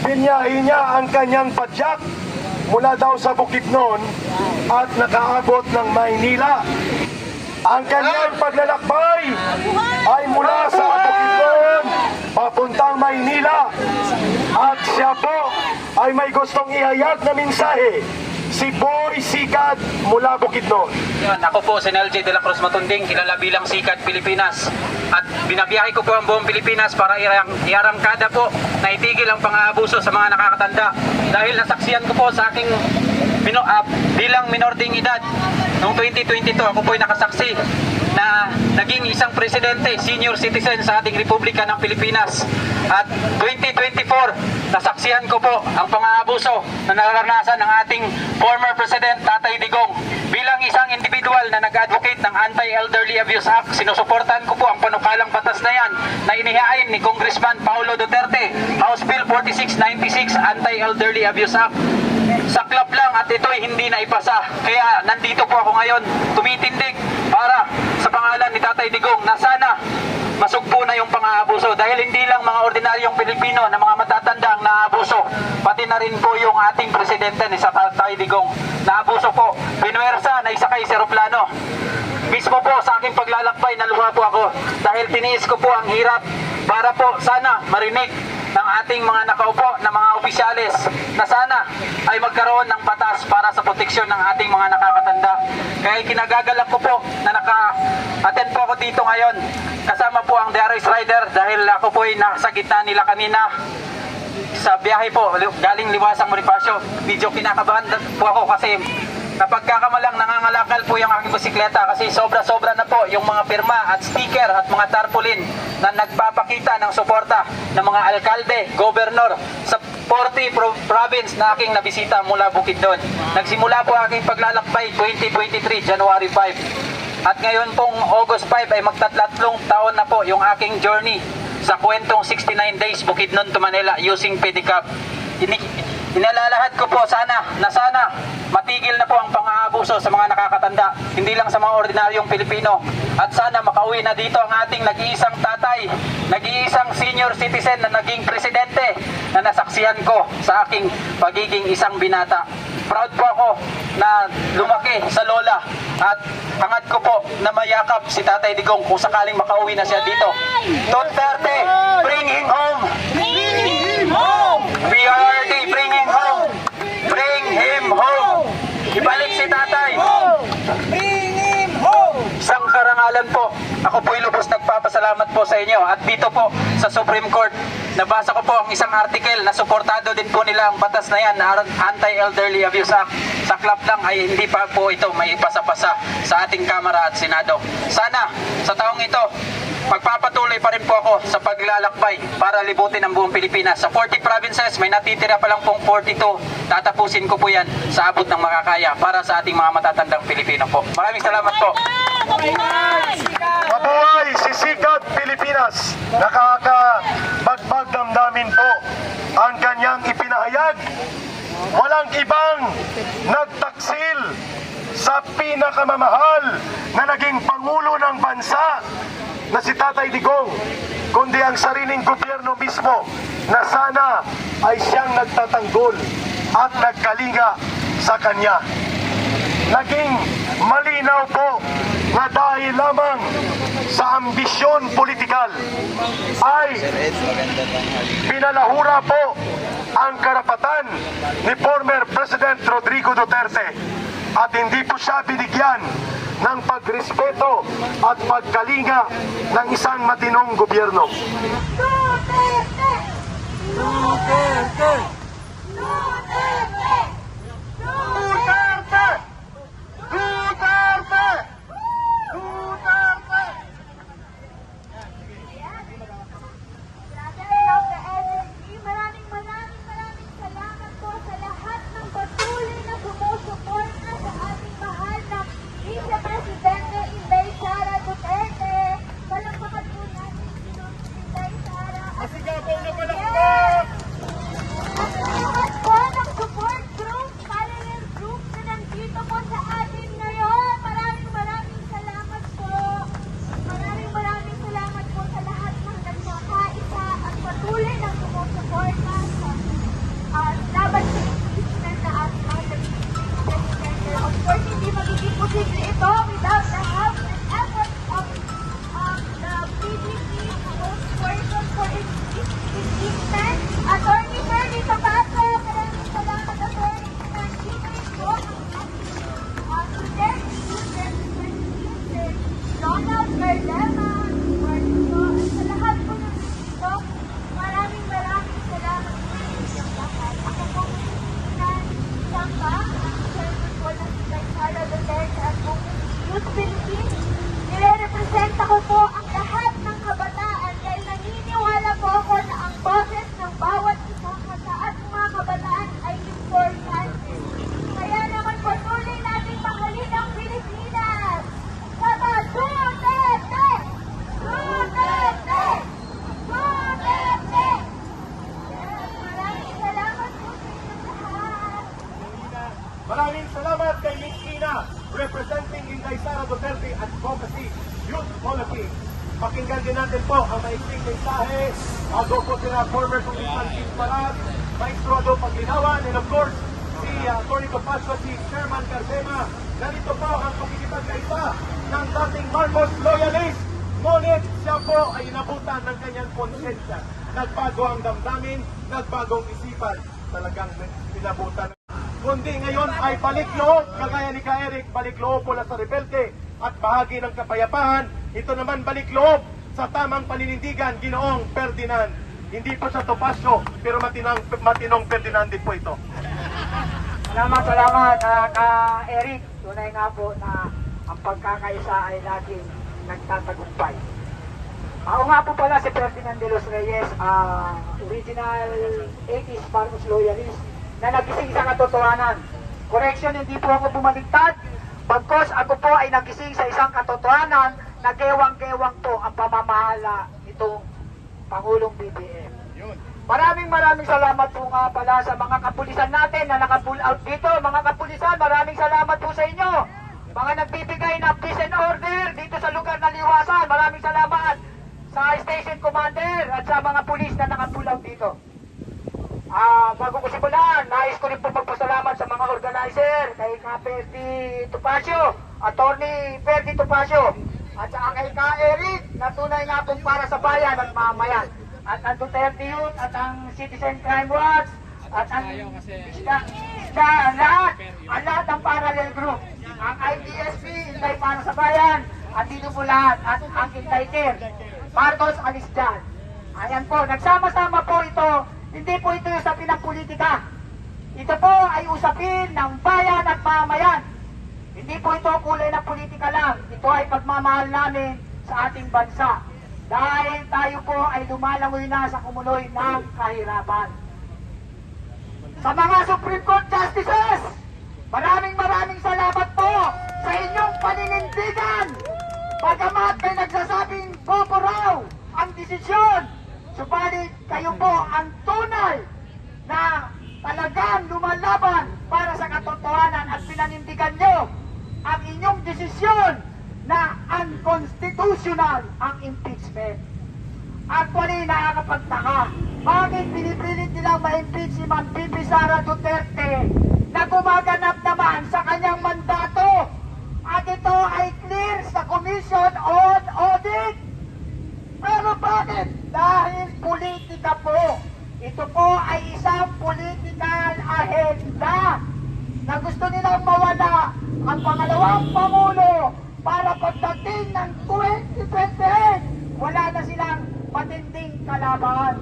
Ibinyahe niya ang kanyang padyak mula daw sa Bukidnon at nakaabot ng Maynila. Ang kanyang paglalakbay ay mula sa Bukidnon papuntang Maynila. At siya po ay may gustong ihayag na mensahe. Si Boy Sikat mula Bukidnon. Ako po si LJ de la Cruz Matunding, kilala bilang Sikat Pilipinas. At binabiyahe ko po ang buong Pilipinas para iarangkada po na itigil ang pang-aabuso sa mga nakakatanda. Dahil nasaksiyan ko po sa aking bilang minor ding edad, noong 2022 ako po ay nakasaksi na naging isang presidente, senior citizen sa ating Republika ng Pilipinas. At 2024, nasaksihan ko po ang pang-aabuso na naranasan ng ating former President Tatay Digong. Bilang isang individual na nag-advocate ng Anti-Elderly Abuse Act, sinusuportahan ko po ang panukalang batas na yan na inihain ni Congressman Paulo Duterte, House Bill 4696, Anti-Elderly Abuse Act. Saklap lang at ito'y hindi na ipasa. Kaya nandito po ako ngayon, tumitindig para sa pangalan ni Tatay Digong na sana masugpo na yung pang-aabuso. Dahil hindi lang mga ordinaryong Pilipino na mga matatanda ang naabuso, pati na rin po yung ating presidente ni Tatay Digong. Naabuso po, pinuwersa na isakay sa eroplano. Mismo po sa aking paglalakbay, naluha po ako dahil tiniis ko po ang hirap para po sana marinig ng ating mga nakaupo na mga opisyalis na sana ay magkaroon ng batas para sa proteksyon ng ating mga nakakatanda. Kaya kinagagalak ko po na naka-attend po ako dito ngayon. Kasama po ang DRS Rider dahil ako po ay nasa gitna nila kanina sa biyahe po galing Liwasang Bonifacio. Medyo kinakabahan po ako kasi napagkakamalang nangangalakal po yung aking bisikleta kasi sobra-sobra na po yung mga pirma at sticker at mga tarpaulin na nagpapakita ng suporta ng mga alkalde, gobernador sa 40 province na aking nabisita mula Bukidnon. Nagsimula po aking paglalakbay 2023, January 5. At ngayon pong August 5 ay magtatlatlong taon na po yung aking journey sa kwentong 69 days Bukidnon to Manila using pedicab. Inalalahat ko po sana matigil na po ang pang-aabuso sa mga nakakatanda, hindi lang sa mga ordinaryong Pilipino. At sana makauwi na dito ang ating nag-iisang tatay, nag-iisang senior citizen na naging presidente na nasaksihan ko sa aking pagiging isang binata. Proud po ako na lumaki sa lola at hangad ko po na mayakap si Tatay Digong kung sakaling makauwi na siya dito. Duterte, bring him home! Bring him home! PRD, bring him home! Bring him home! Ibalik si Tatay! Bring him home! Isang karangalan po, ako po'y lubos nagpapasalamat po sa inyo. At dito po sa Supreme Court, nabasa ko po ang isang article na suportado din po nila ang batas na yan, na Anti-Elderly Abuse Act. Saklap lang ay hindi pa po ito may ipasa-pasa sa ating Kamara at Senado. Sana sa taong ito, magpapatuloy pa rin po ako sa paglalakbay para libutin ang buong Pilipinas. Sa 40 provinces, may natitira pa lang pong 42. Tatapusin ko po yan sa abot ng makakaya para sa ating mga matatandang Pilipino po. Maraming salamat po. Mabuhay si Sikat Pilipinas! Nakakabagbag damdamin po ang kanyang ipinahayag. Walang ibang nagtaksil sa pinakamamahal na naging Pangulo ng bansa na si Tatay Digong, kundi ang sariling gobyerno mismo na sana ay siyang nagtatanggol at nagkalinga sa kanya. Naging malinaw po na dahil lamang sa ambisyon politikal ay pinalahura po ang karapatan ni former President Rodrigo Duterte at hindi po siya binigyan ng pagrespeto at pagkalinga ng isang matinong gobyerno. Duterte! Duterte! Duterte! Duterte! Duterte! Duterte! Brother of the energy, maraming salamat po sa lahat ng patuloy na sumusuporta sa ating mahal na Vice Presidente Inday Sara Duterte. Palakpakan po natin si Inday Sara. Maraming salamat kay Miss Ina, representing Inday Sara Duterte Advocacy Youth Policy. Pakinggan din natin po ang maikling mensahe bago po sila former Congressman Keith Parag, Maestro Ado Paglinawan, and of course, si Tony Topacio, si Chairman Cardema. Ganito po ang pakikipagkaisa ng dating Marcos loyalist. Ngunit siya po ay inabutan ng kanyang konsensya. Nagbago ang damdamin, nagbagong isipan. Talagang inabutan. Kundi ngayon ay balik loob, kagaya ni Ka-Eric, balik loob mula sa rebelde at bahagi ng kapayapaan. Ito naman balik loob sa tamang paninindigan, Ginoong Ferdinand. Hindi po sa Topacio, pero matinong Ferdinand din po ito. Salamat, Ka-Eric. Tunay nga po na ang pagkakaisa ay laging nagtatagumpay. Oo nga po pala si Ferdinand de los Reyes, original 80s Marcos loyalist na nagising sa katotohanan. Correction, hindi po ako bumaliktad. Bagkos ako po ay nagising sa isang katotohanan na gewang-gewang po ang pamamahala nitong Pangulong BBM. Maraming salamat po nga pala sa mga kapulisan natin na naka-pull out dito. Mga kapulisan, maraming salamat po sa inyo. Mga nagbibigay ng peace and order dito sa lugar na liwasan. Maraming salamat sa station commander at sa mga pulis na naka-pull out dito. Bago ko simulan, nais ko rin po magpasalamat sa mga organizer, kay Ferdy Topacio, Attorney Ferdy Topacio, at saka kay Ka-Eric, na tunay nga pong para sa bayan at mamayan. At ang Duterte Youth, at ang Citizen Crime Watch, at ang lahat ng parallel group. Ang IDSP, Intay para sa bayan, andito po lahat, at ang Intay Care, Marcos alis dyan. Ayan po, nagsama-sama po ito. Hindi po ito usapin ng politika. Ito po ay usapin ng bayan at mamayan. Hindi po ito kulay ng politika lang. Ito ay pagmamahal namin sa ating bansa. Dahil tayo po ay lumalangoy na sa kumuloy ng kahirapan. Sa mga Supreme Court Justices, maraming salamat po sa inyong paninindigan. Bagamat may nagsasabing bobo raw ang desisyon, subalit kayo po ang tunay na talagang lumalaban para sa katotohanan at pinanindigan nyo ang inyong desisyon na unconstitutional ang impeachment. Actually, nakakapagtaka. Bakit pinipilit nilang ma-impeach si Ma'am Bibi Sara Duterte na gumaganap naman sa kanyang mandato? At ito ay clear sa Commission on Audit. Pero bakit? Dahil politika po. Ito po ay isang political agenda na gusto nilang mawala ang pangalawang Pangulo para pagdating ng 2028, wala na silang matinding kalaban.